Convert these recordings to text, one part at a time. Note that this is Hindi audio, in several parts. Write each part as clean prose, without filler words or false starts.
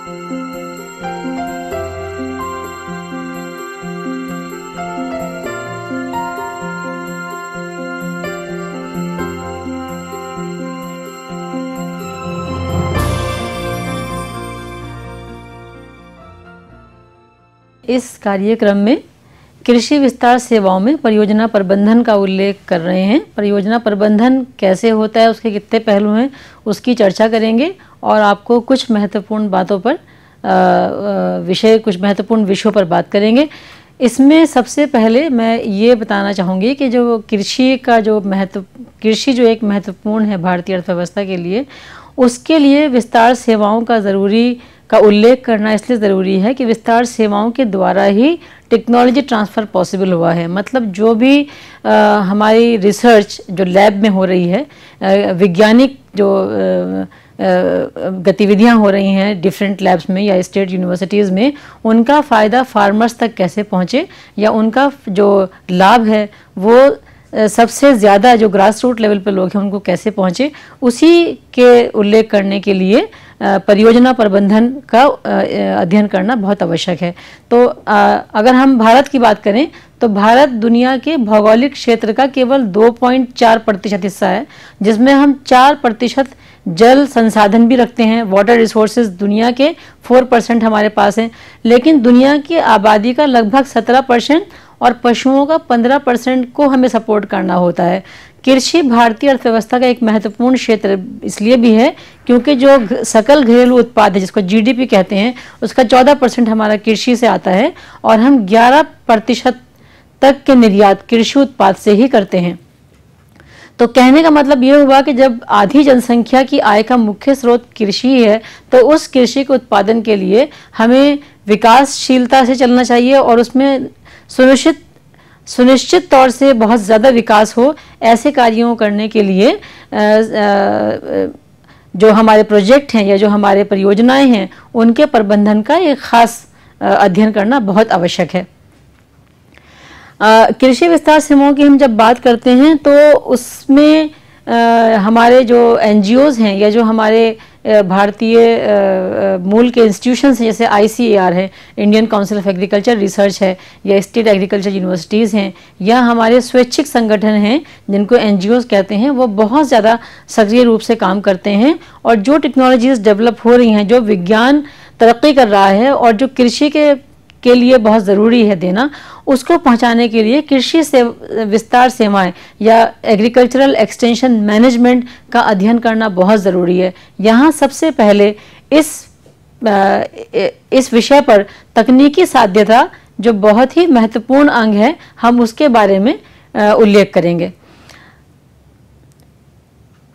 इस कार्यक्रम में कृषि विस्तार सेवाओं में परियोजना प्रबंधन का उल्लेख कर रहे हैं। परियोजना प्रबंधन कैसे होता है, उसके कितने पहलू हैं, उसकी चर्चा करेंगे और आपको कुछ महत्वपूर्ण बातों पर कुछ महत्वपूर्ण विषयों पर बात करेंगे। इसमें सबसे पहले मैं ये बताना चाहूँगी कि जो कृषि जो एक महत्वपूर्ण है भारतीय अर्थव्यवस्था के लिए, उसके लिए विस्तार सेवाओं का उल्लेख करना इसलिए ज़रूरी है कि विस्तार सेवाओं के द्वारा ही टेक्नोलॉजी ट्रांसफ़र पॉसिबल हुआ है। मतलब जो भी हमारी रिसर्च जो लैब में हो रही है, वैज्ञानिक जो गतिविधियां हो रही हैं डिफरेंट लैब्स में या स्टेट यूनिवर्सिटीज़ में, उनका फ़ायदा फार्मर्स तक कैसे पहुँचे या उनका जो लाभ है वो सबसे ज़्यादा जो ग्रास रूट लेवल पर लोग हैं उनको कैसे पहुँचे, उसी के उल्लेख करने के लिए परियोजना प्रबंधन का अध्ययन करना बहुत आवश्यक है। तो अगर हम भारत की बात करें तो भारत दुनिया के भौगोलिक क्षेत्र का केवल 2.4% हिस्सा है, जिसमें हम 4% जल संसाधन भी रखते हैं। वाटर रिसोर्सेज दुनिया के 4% हमारे पास हैं, लेकिन दुनिया की आबादी का लगभग 17% और पशुओं का 15% को हमें सपोर्ट करना होता है। कृषि भारतीय अर्थव्यवस्था का एक महत्वपूर्ण क्षेत्र इसलिए भी है क्योंकि जो सकल घरेलू उत्पाद है, जिसको जीडीपी कहते हैं, उसका 14% हमारा कृषि से आता है और हम 11% तक के निर्यात कृषि उत्पाद से ही करते हैं। तो कहने का मतलब ये हुआ कि जब आधी जनसंख्या की आय का मुख्य स्रोत कृषि है, तो उस कृषि के उत्पादन के लिए हमें विकासशीलता से चलना चाहिए और उसमें सुनिश्चित तौर से बहुत ज़्यादा विकास हो, ऐसे कार्यों करने के लिए जो हमारे प्रोजेक्ट हैं या जो हमारे परियोजनाएं हैं, उनके प्रबंधन का एक खास अध्ययन करना बहुत आवश्यक है। कृषि विस्तार सेवाओं की हम जब बात करते हैं तो उसमें हमारे जो एनजीओज़ हैं या जो हमारे भारतीय मूल के इंस्टीट्यूशंस हैं, जैसे ICAR है, Indian council of agriculture research है, या स्टेट एग्रीकल्चर यूनिवर्सिटीज़ हैं, या हमारे स्वैच्छिक संगठन हैं जिनको NGOs कहते हैं, वो बहुत ज़्यादा सक्रिय रूप से काम करते हैं। और जो टेक्नोलॉजीज़ डेवलप हो रही हैं, जो विज्ञान तरक्की कर रहा है और जो कृषि के लिए बहुत ज़रूरी है देना, उसको पहुंचाने के लिए कृषि से विस्तार सेवाएं या एग्रीकल्चरल एक्सटेंशन मैनेजमेंट का अध्ययन करना बहुत ज़रूरी है। यहाँ सबसे पहले इस विषय पर तकनीकी साध्यता जो बहुत ही महत्वपूर्ण अंग है, हम उसके बारे में उल्लेख करेंगे।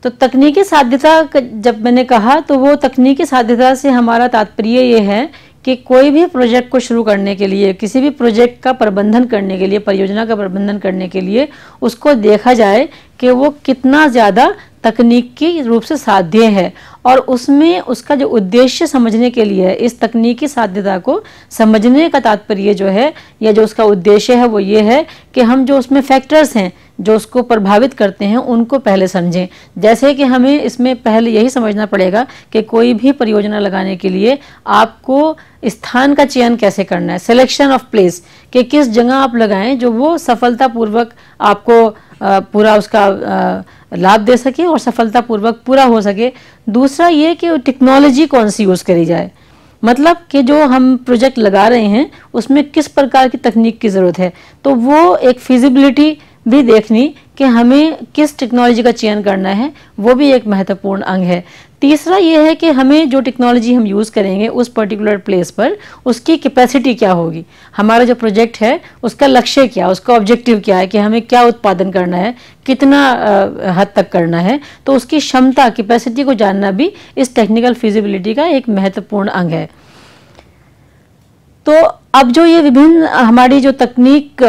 तो तकनीकी साध्यता जब मैंने कहा तो वो तकनीकी साध्यता से हमारा तात्पर्य ये है कि कोई भी प्रोजेक्ट को शुरू करने के लिए, किसी भी प्रोजेक्ट का प्रबंधन करने के लिए, परियोजना का प्रबंधन करने के लिए उसको देखा जाए कि वो कितना ज़्यादा तकनीकी रूप से साध्य है और उसमें उसका जो उद्देश्य समझने के लिए है। इस तकनीकी साध्यता को समझने का तात्पर्य जो है या जो उसका उद्देश्य है वो ये है कि हम जो उसमें फैक्टर्स हैं जो उसको प्रभावित करते हैं उनको पहले समझें। जैसे कि हमें इसमें पहले यही समझना पड़ेगा कि कोई भी परियोजना लगाने के लिए आपको स्थान का चयन कैसे करना है, सिलेक्शन ऑफ प्लेस, कि किस जगह आप लगाएं जो वो सफलतापूर्वक आपको पूरा उसका लाभ दे सके और सफलतापूर्वक पूरा हो सके। दूसरा ये कि टेक्नोलॉजी कौन सी यूज़ करी जाए, मतलब कि जो हम प्रोजेक्ट लगा रहे हैं उसमें किस प्रकार की तकनीक की ज़रूरत है, तो वो एक फिजिबिलिटी भी देखनी कि हमें किस टेक्नोलॉजी का चयन करना है, वो भी एक महत्वपूर्ण अंग है। तीसरा ये है कि हमें जो टेक्नोलॉजी हम यूज़ करेंगे उस पर्टिकुलर प्लेस पर उसकी कैपेसिटी क्या होगी, हमारा जो प्रोजेक्ट है उसका लक्ष्य क्या, उसका ऑब्जेक्टिव क्या है कि हमें क्या उत्पादन करना है, कितना हद तक करना है, तो उसकी क्षमता, कैपेसिटी को जानना भी इस टेक्निकल फिजिबिलिटी का एक महत्वपूर्ण अंग है। तो अब जो ये विभिन्न हमारी जो तकनीक,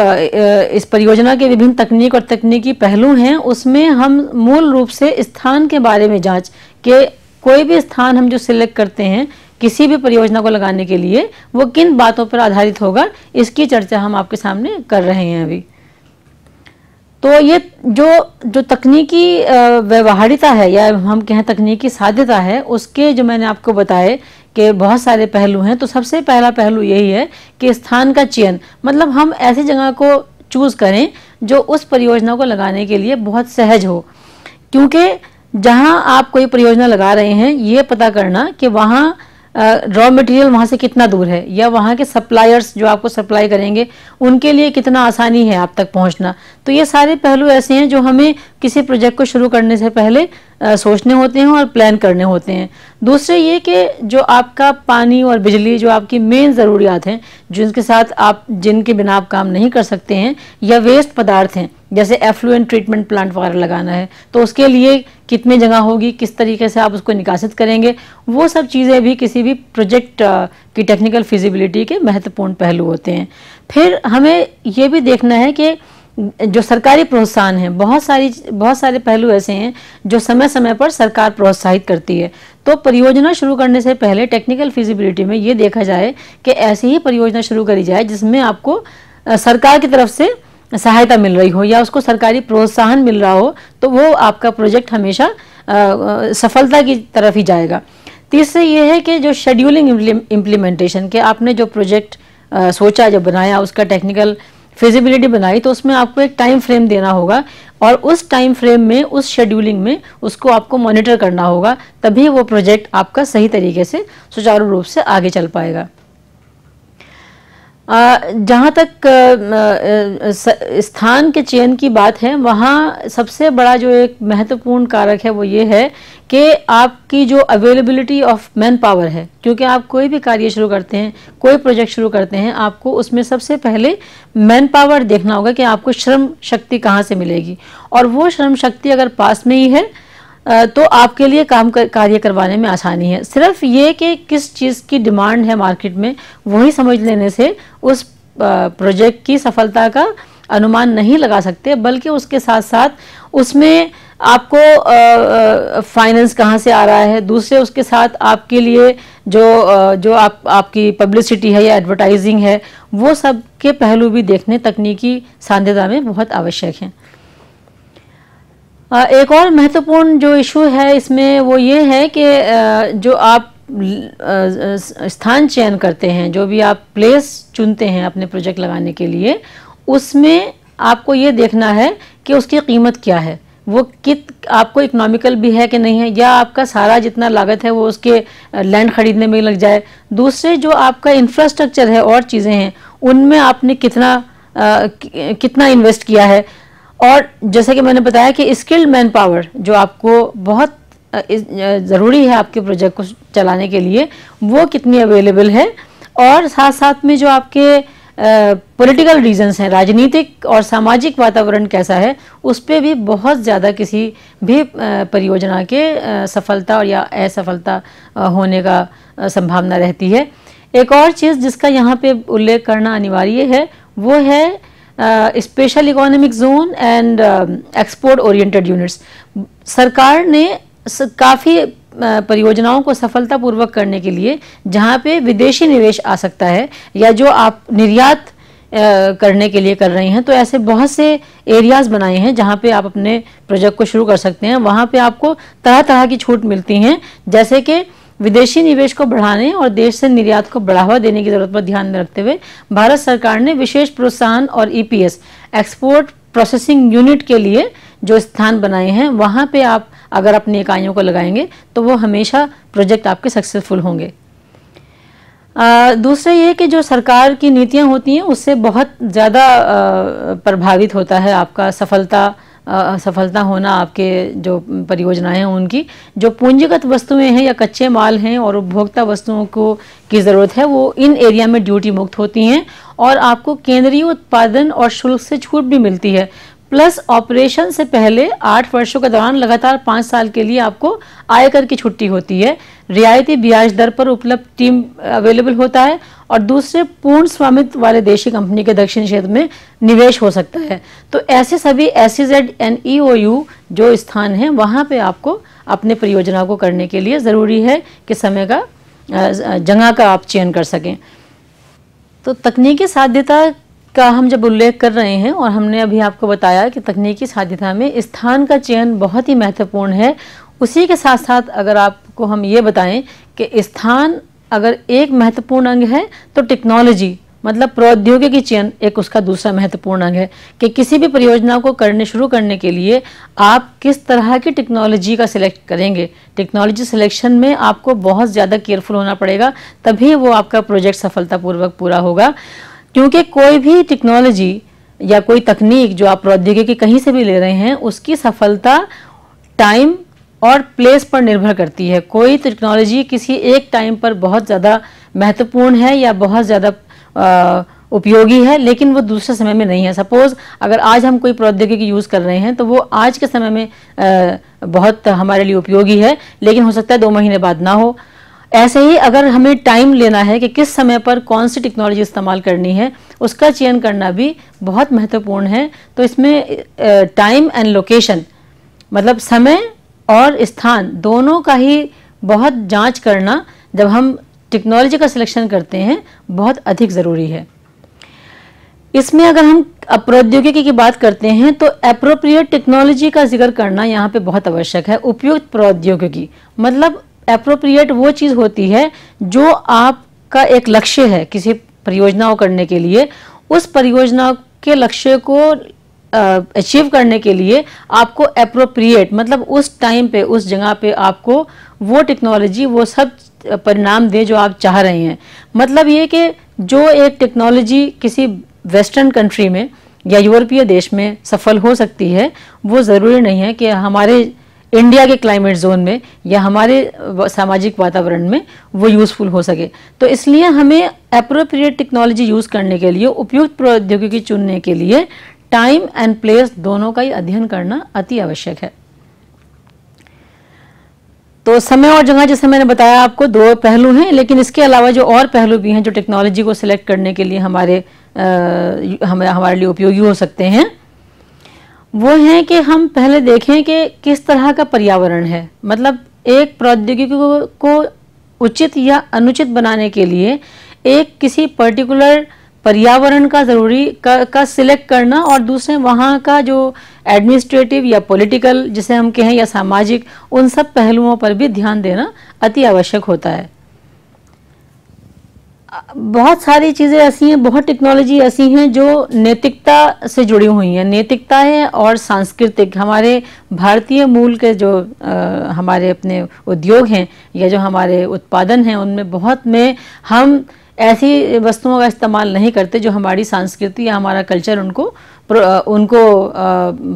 इस परियोजना के विभिन्न तकनीक और तकनीकी पहलू हैं, उसमें हम मूल रूप से स्थान के बारे में जांच के कोई भी स्थान हम जो सिलेक्ट करते हैं किसी भी परियोजना को लगाने के लिए, वो किन बातों पर आधारित होगा, इसकी चर्चा हम आपके सामने कर रहे हैं अभी। तो ये जो जो तकनीकी व्यवहारिता है या हम कहें तकनीकी साध्यता है, उसके जो मैंने आपको बताए कि बहुत सारे पहलू हैं। तो सबसे पहला पहलू यही है कि स्थान का चयन, मतलब हम ऐसी जगह को चूज़ करें जो उस परियोजना को लगाने के लिए बहुत सहज हो। क्योंकि जहां आप कोई परियोजना लगा रहे हैं, ये पता करना कि वहाँ रॉ मटेरियल वहाँ से कितना दूर है, या वहाँ के सप्लायर्स जो आपको सप्लाई करेंगे उनके लिए कितना आसानी है आप तक पहुँचना। तो ये सारे पहलू ऐसे हैं जो हमें किसी प्रोजेक्ट को शुरू करने से पहले सोचने होते हैं और प्लान करने होते हैं। दूसरे ये कि जो आपका पानी और बिजली, जो आपकी मेन ज़रूरियात हैं, जिनके साथ आप जिनके बिना आप काम नहीं कर सकते हैं, या वेस्ट पदार्थ हैं जैसे एफ्लुएंट ट्रीटमेंट प्लांट वगैरह लगाना है, तो उसके लिए कितनी जगह होगी, किस तरीके से आप उसको निकासित करेंगे, वो सब चीज़ें भी किसी भी प्रोजेक्ट की टेक्निकल फिजिबिलिटी के महत्वपूर्ण पहलू होते हैं। फिर हमें ये भी देखना है कि जो सरकारी प्रोत्साहन है, बहुत सारे पहलू ऐसे हैं जो समय समय पर सरकार प्रोत्साहित करती है। तो परियोजना शुरू करने से पहले टेक्निकल फिजिबिलिटी में ये देखा जाए कि ऐसी ही परियोजना शुरू करी जाए जिसमें आपको सरकार की तरफ से सहायता मिल रही हो या उसको सरकारी प्रोत्साहन मिल रहा हो, तो वो आपका प्रोजेक्ट हमेशा सफलता की तरफ ही जाएगा। तीसरे ये है कि जो शेड्यूलिंग इम्प्लीमेंटेशन के आपने जो प्रोजेक्ट सोचा, जो बनाया, उसका टेक्निकल फिजिबिलिटी बनाई, तो उसमें आपको एक टाइम फ्रेम देना होगा और उस टाइम फ्रेम में, उस शेड्यूलिंग में उसको आपको मॉनिटर करना होगा, तभी वो प्रोजेक्ट आपका सही तरीके से सुचारू रूप से आगे चल पाएगा। जहाँ तक स्थान के चयन की बात है, वहाँ सबसे बड़ा जो एक महत्वपूर्ण कारक है वो ये है कि आपकी जो अवेलेबिलिटी ऑफ मैन पावर है। क्योंकि आप कोई भी कार्य शुरू करते हैं, कोई प्रोजेक्ट शुरू करते हैं, आपको उसमें सबसे पहले मैन पावर देखना होगा कि आपको श्रम शक्ति कहाँ से मिलेगी, और वो श्रम शक्ति अगर पास में ही है तो आपके लिए कार्य करवाने में आसानी है। सिर्फ ये कि किस चीज़ की डिमांड है मार्केट में, वही समझ लेने से उस प्रोजेक्ट की सफलता का अनुमान नहीं लगा सकते, बल्कि उसके साथ साथ उसमें आपको फाइनेंस कहाँ से आ रहा है, दूसरे उसके साथ आपके लिए जो आपकी पब्लिसिटी है या एडवर्टाइजिंग है, वो सब के पहलू भी देखने तकनीकी साध्यता में बहुत आवश्यक हैं। एक और महत्वपूर्ण जो इशू है इसमें वो ये है कि जो आप स्थान चयन करते हैं, जो भी आप प्लेस चुनते हैं अपने प्रोजेक्ट लगाने के लिए, उसमें आपको ये देखना है कि उसकी कीमत क्या है, वो आपको इकोनॉमिकल भी है कि नहीं है, या आपका सारा जितना लागत है वो उसके लैंड खरीदने में लग जाए। दूसरे जो आपका इंफ्रास्ट्रक्चर है और चीज़ें हैं, उनमें आपने कितना इन्वेस्ट किया है, और जैसे कि मैंने बताया कि स्किल्ड मैन पावर जो आपको बहुत ज़रूरी है आपके प्रोजेक्ट को चलाने के लिए, वो कितनी अवेलेबल है, और साथ साथ में जो आपके पॉलिटिकल रीजंस हैं, राजनीतिक और सामाजिक वातावरण कैसा है, उस पर भी बहुत ज़्यादा किसी भी परियोजना के सफलता और या असफलता होने का संभावना रहती है। एक और चीज़ जिसका यहाँ पे उल्लेख करना अनिवार्य है वो है special economic zone and export oriented units. सरकार ने काफ़ी परियोजनाओं को सफलतापूर्वक करने के लिए जहाँ पे विदेशी निवेश आ सकता है, या जो आप निर्यात करने के लिए कर रहे हैं, तो ऐसे बहुत से एरियाज़ बनाए हैं जहाँ पे आप अपने प्रोजेक्ट को शुरू कर सकते हैं। वहाँ पे आपको तरह तरह की छूट मिलती हैं, जैसे कि विदेशी निवेश को बढ़ाने और देश से निर्यात को बढ़ावा देने की ज़रूरत पर ध्यान में रखते हुए भारत सरकार ने विशेष प्रोत्साहन और EPS एक्सपोर्ट प्रोसेसिंग यूनिट के लिए जो स्थान बनाए हैं, वहाँ पे आप अगर अपनी इकाइयों को लगाएंगे तो वो हमेशा प्रोजेक्ट आपके सक्सेसफुल होंगे। दूसरा ये कि जो सरकार की नीतियाँ होती हैं उससे बहुत ज़्यादा प्रभावित होता है आपका सफलता होना। आपके जो परियोजनाएं हैं उनकी जो पूंजीगत वस्तुएं हैं या कच्चे माल हैं और उपभोक्ता वस्तुओं की ज़रूरत है, वो इन एरिया में ड्यूटी मुक्त होती हैं और आपको केंद्रीय उत्पादन और शुल्क से छूट भी मिलती है। प्लस ऑपरेशन से पहले 8 वर्षों के दौरान लगातार 5 साल के लिए आपको आयकर की छुट्टी होती है, रियायती ब्याज दर पर उपलब्ध टीम अवेलेबल होता है, और दूसरे पूर्ण स्वामित्व वाले देशी कंपनी के दक्षिण क्षेत्र में निवेश हो सकता है। तो ऐसे सभी SEZ एंड EOU जो स्थान हैं, वहाँ पे आपको अपने परियोजना को करने के लिए ज़रूरी है कि समय का जगह का आप चयन कर सकें। तो तकनीकी साध्यता का हम जब उल्लेख कर रहे हैं और हमने अभी आपको बताया कि तकनीकी साध्यता में स्थान का चयन बहुत ही महत्वपूर्ण है, उसी के साथ साथ अगर आपको हम ये बताएं कि स्थान अगर एक महत्वपूर्ण अंग है तो टेक्नोलॉजी मतलब प्रौद्योगिकी चयन एक उसका दूसरा महत्वपूर्ण अंग है कि किसी भी परियोजना को शुरू करने के लिए आप किस तरह की टेक्नोलॉजी का सिलेक्ट करेंगे। टेक्नोलॉजी सिलेक्शन में आपको बहुत ज़्यादा केयरफुल होना पड़ेगा, तभी वो आपका प्रोजेक्ट सफलतापूर्वक पूरा होगा। क्योंकि कोई भी टेक्नोलॉजी या कोई तकनीक जो आप प्रौद्योगिकी कहीं से भी ले रहे हैं, उसकी सफलता टाइम और प्लेस पर निर्भर करती है। कोई टेक्नोलॉजी किसी एक टाइम पर बहुत ज़्यादा महत्वपूर्ण है या बहुत ज़्यादा उपयोगी है, लेकिन वो दूसरे समय में नहीं है। सपोज अगर आज हम कोई प्रौद्योगिकी यूज़ कर रहे हैं तो वो आज के समय में बहुत हमारे लिए उपयोगी है, लेकिन हो सकता है 2 महीने बाद ना हो। ऐसे ही अगर हमें टाइम लेना है कि किस समय पर कौन सी टेक्नोलॉजी इस्तेमाल करनी है, उसका चयन करना भी बहुत महत्वपूर्ण है। तो इसमें टाइम एंड लोकेशन मतलब समय और स्थान दोनों का ही बहुत जांच करना जब हम टेक्नोलॉजी का सिलेक्शन करते हैं बहुत अधिक ज़रूरी है। इसमें अगर हम प्रौद्योगिकी की बात करते हैं तो एप्रोप्रिएट टेक्नोलॉजी का जिक्र करना यहाँ पे बहुत आवश्यक है। उपयुक्त प्रौद्योगिकी मतलब एप्रोप्रिएट वो चीज़ होती है जो आपका एक लक्ष्य है किसी परियोजना को करने के लिए, उस परियोजना के लक्ष्य को अचीव करने के लिए आपको एप्रोप्रिएट मतलब उस टाइम पे उस जगह पे आपको वो टेक्नोलॉजी वो सब परिणाम दे जो आप चाह रहे हैं। मतलब ये कि जो एक टेक्नोलॉजी किसी वेस्टर्न कंट्री में या यूरोपीय देश में सफल हो सकती है, वो ज़रूरी नहीं है कि हमारे इंडिया के क्लाइमेट जोन में या हमारे सामाजिक वातावरण में वो यूज़फुल हो सके। तो इसलिए हमें एप्रोप्रिएट टेक्नोलॉजी यूज़ करने के लिए, उपयुक्त प्रौद्योगिकी चुनने के लिए टाइम एंड प्लेस दोनों का ही अध्ययन करना अति आवश्यक है। तो समय और जगह जैसे मैंने बताया आपको 2 पहलू हैं, लेकिन इसके अलावा जो और पहलू भी हैं जो टेक्नोलॉजी को सिलेक्ट करने के लिए हमारे लिए उपयोगी हो सकते हैं, वो हैं कि हम पहले देखें कि किस तरह का पर्यावरण है। मतलब एक प्रौद्योगिकी को उचित या अनुचित बनाने के लिए एक किसी पर्टिकुलर पर्यावरण का ज़रूरी का सिलेक्ट करना और दूसरे वहाँ का जो एडमिनिस्ट्रेटिव या पॉलिटिकल जिसे हम कहें या सामाजिक, उन सब पहलुओं पर भी ध्यान देना अति आवश्यक होता है। बहुत सारी चीज़ें ऐसी हैं, बहुत टेक्नोलॉजी ऐसी हैं जो नैतिकता से जुड़ी हुई हैं। नैतिकता है और सांस्कृतिक, हमारे भारतीय मूल के जो हमारे अपने उद्योग हैं या जो हमारे उत्पादन हैं, उनमें बहुत में हम ऐसी वस्तुओं का इस्तेमाल नहीं करते जो हमारी संस्कृति या हमारा कल्चर उनको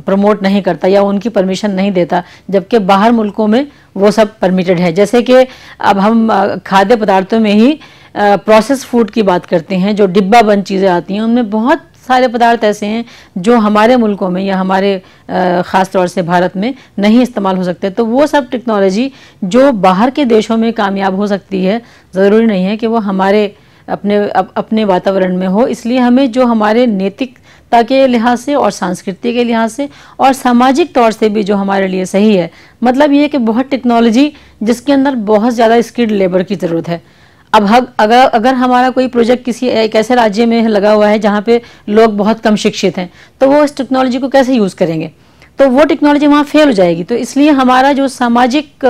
प्रमोट नहीं करता या उनकी परमिशन नहीं देता, जबकि बाहर मुल्कों में वो सब परमिटेड है। जैसे कि अब हम खाद्य पदार्थों में ही प्रोसेस फूड की बात करते हैं, जो डिब्बा बंद चीज़ें आती हैं, उनमें बहुत सारे पदार्थ ऐसे हैं जो हमारे मुल्कों में या हमारे ख़ास तौर से भारत में नहीं इस्तेमाल हो सकते। तो वो सब टेक्नोलॉजी जो बाहर के देशों में कामयाब हो सकती है, ज़रूरी नहीं है कि वो हमारे अपने वातावरण में हो। इसलिए हमें जो हमारे नैतिकता के लिहाज से और संस्कृति के लिहाज से और सामाजिक तौर से भी जो हमारे लिए सही है, मतलब ये कि बहुत टेक्नोलॉजी जिसके अंदर बहुत ज़्यादा स्किल्ड लेबर की ज़रूरत है। अब अगर हमारा कोई प्रोजेक्ट किसी एक ऐसे राज्य में लगा हुआ है जहाँ पे लोग बहुत कम शिक्षित हैं, तो वो इस टेक्नोलॉजी को कैसे यूज़ करेंगे, तो वो टेक्नोलॉजी वहाँ फेल हो जाएगी। तो इसलिए हमारा जो सामाजिक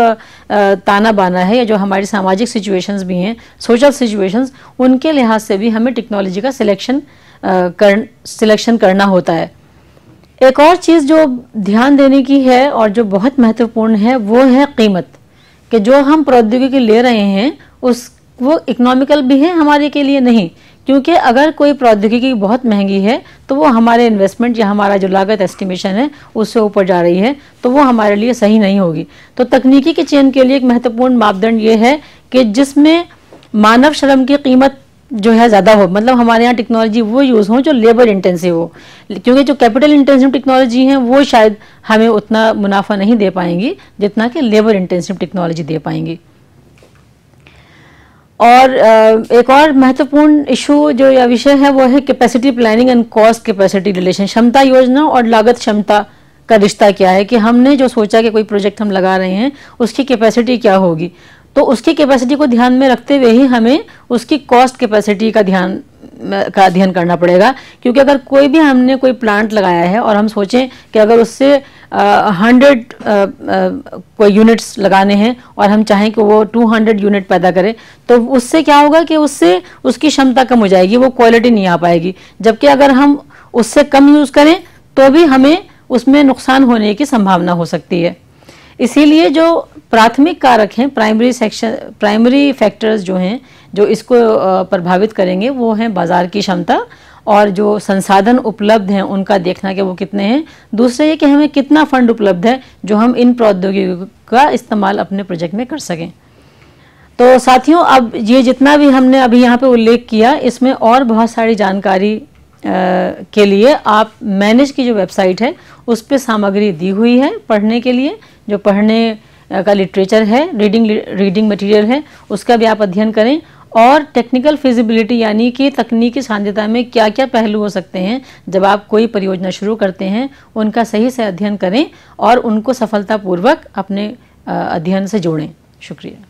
ताना बाना है या जो हमारी सामाजिक सिचुएशंस भी हैं, सोशल सिचुएशंस, उनके लिहाज से भी हमें टेक्नोलॉजी का सिलेक्शन करना होता है। एक और चीज़ जो ध्यान देने की है और जो बहुत महत्वपूर्ण है वो है कीमत, कि जो हम प्रौद्योगिकी ले रहे हैं वो इकोनॉमिकल भी है हमारे के लिए नहीं, क्योंकि अगर कोई प्रौद्योगिकी बहुत महंगी है तो वो हमारे इन्वेस्टमेंट या हमारा जो लागत एस्टिमेशन है उससे ऊपर जा रही है, तो वो हमारे लिए सही नहीं होगी। तो तकनीकी के चयन के लिए एक महत्वपूर्ण मापदंड ये है कि जिसमें मानव श्रम की कीमत जो है ज़्यादा हो, मतलब हमारे यहाँ टेक्नोलॉजी वो यूज़ हो जो लेबर इंटेंसिव हो, क्योंकि जो कैपिटल इंटेंसिव टेक्नोलॉजी हैं वो शायद हमें उतना मुनाफा नहीं दे पाएंगी जितना कि लेबर इंटेंसिव टेक्नोलॉजी दे पाएंगी। और एक और महत्वपूर्ण इशू जो या विषय है वो है capacity planning and cost capacity relation. क्षमता योजना और लागत क्षमता का रिश्ता क्या है, कि हमने जो सोचा कि कोई प्रोजेक्ट हम लगा रहे हैं उसकी कैपेसिटी क्या होगी, तो उसकी कैपेसिटी को ध्यान में रखते हुए ही हमें उसकी कॉस्ट कैपेसिटी का ध्यान का अध्ययन करना पड़ेगा, क्योंकि अगर कोई भी हमने कोई प्लांट लगाया है और हम सोचें कि अगर उससे 100 कोई यूनिट्स लगाने हैं और हम चाहें कि वो 200 यूनिट पैदा करे, तो उससे क्या होगा कि उससे उसकी क्षमता कम हो जाएगी, वो क्वालिटी नहीं आ पाएगी। जबकि अगर हम उससे कम यूज़ करें तो भी हमें उसमें नुकसान होने की संभावना हो सकती है। इसीलिए जो प्राथमिक कारक हैं, प्राइमरी फैक्टर्स जो हैं जो इसको प्रभावित करेंगे, वो हैं बाज़ार की क्षमता और जो संसाधन उपलब्ध हैं उनका देखना कि वो कितने हैं। दूसरे ये कि हमें कितना फंड उपलब्ध है जो हम इन प्रौद्योगिकियों का इस्तेमाल अपने प्रोजेक्ट में कर सकें। तो साथियों, अब ये जितना भी हमने अभी यहाँ पे उल्लेख किया, इसमें और बहुत सारी जानकारी के लिए आप मैनेज की जो वेबसाइट है उस पर सामग्री दी हुई है पढ़ने के लिए। जो पढ़ने का लिटरेचर है, रीडिंग मटेरियल है, उसका भी आप अध्ययन करें। और टेक्निकल फिजिबिलिटी यानी कि तकनीकी सांध्यता में क्या क्या पहलू हो सकते हैं जब आप कोई परियोजना शुरू करते हैं, उनका सही से अध्ययन करें और उनको सफलतापूर्वक अपने अध्ययन से जोड़ें। शुक्रिया।